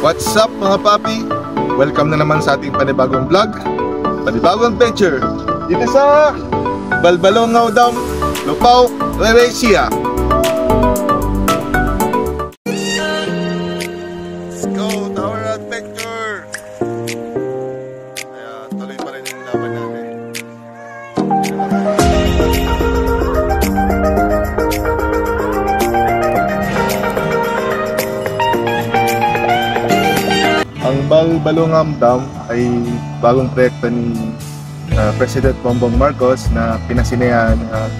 What's up mga papi? Welcome na naman sa ating panibagong vlog, panibagong adventure dito sa Balbalongaw Dam, Lupao, Reresia. Let's go to our adventure. Kaya tuloy pa rin yung laban natin. Ang Balbalongaw Dam ay bagong proyekto ni President Bongbong Marcos na pinasinehan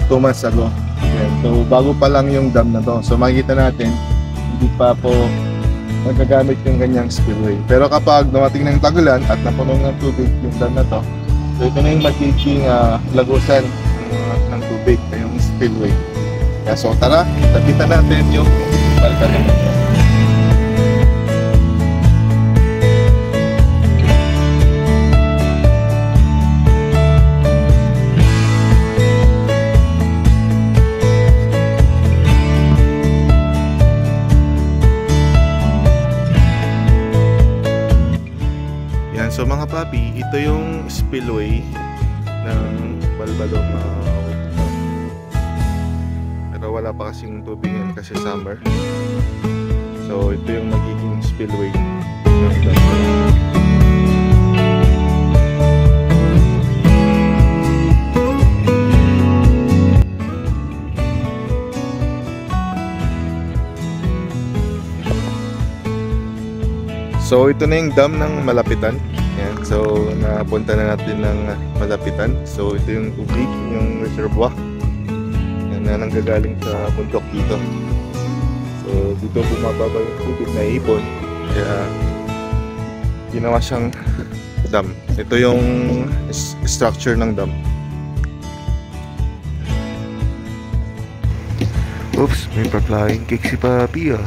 2 months ago. Ayan. So bago pa lang yung dam na to. So makikita natin, hindi pa po nagagamit yung kanyang spillway. Pero kapag dumating ng tagulan at napuno ng tubig yung dam na to, so ito na yung magiging lagusan ng tubig, yung spillway. Kaya so tara, tapitan natin yung Balbalongaw. So mga papi, ito yung spillway ng Balbalongaw. Pero wala pa kasing tubig yan kasi summer. So ito yung magiging spillway ng Balbalongaw. So ito na yung dam ng Malapitan. Yan. So napunta na natin ng Malapitan. So ito yung tubig, yung reservoir na nanggagaling sa bundok dito. So dito bumababa yung tubig na ipon. Kaya ginawa siyang dam. Ito yung structure ng dam. Oops, may pa-flying cake si Papi ah.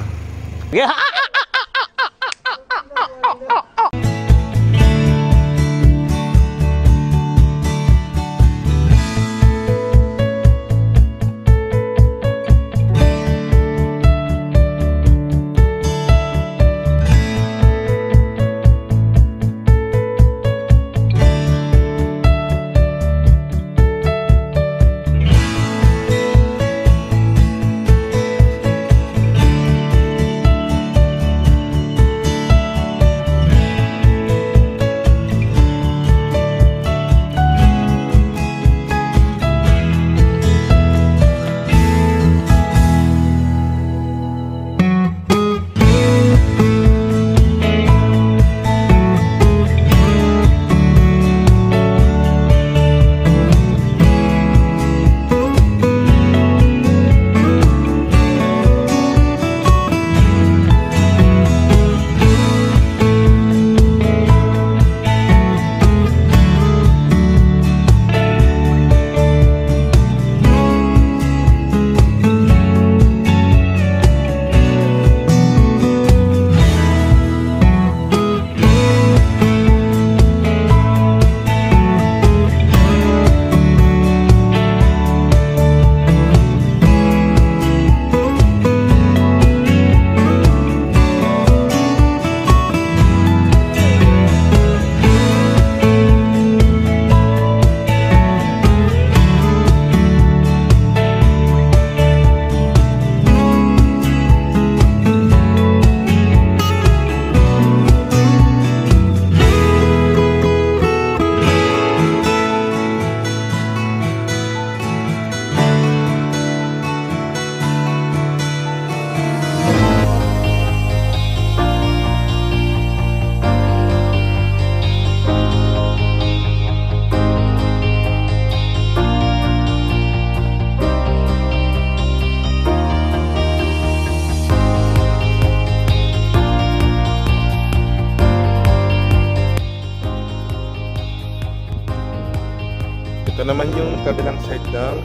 Ito naman yung kabilang side ng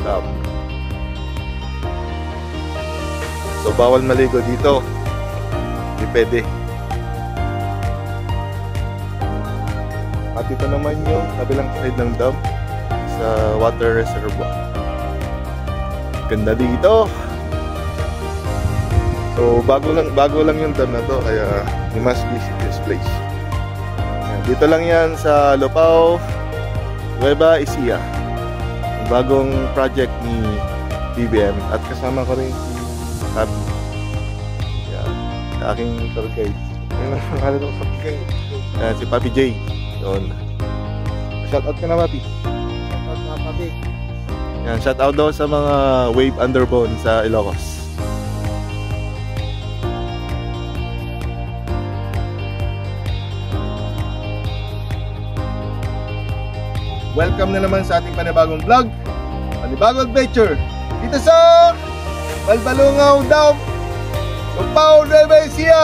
dam. So bawal maligo dito. Hindi pwede. At ito naman yung kabilang side ng dam sa water reservoir. Ganda dito. So bago lang yung dam na to, kaya you must visit this place. Ayan, dito lang yan sa Lupao, Nueva Ecija. Yung bagong project ni BBM at kasama ko rin si Happy. Ayan, sa aking tour guide. Ayun lang, pangalan ko Papi J. Ayan, si Papi J. Yun. Shoutout ka na, Papi. Shoutout mga Papi. Ayan, shoutout daw sa mga wave underbone sa Ilocos. Welcome na naman sa ating panibagong vlog, panibagong adventure dito sa Balbalungaw Dam, Lupao, Nueva Ecija.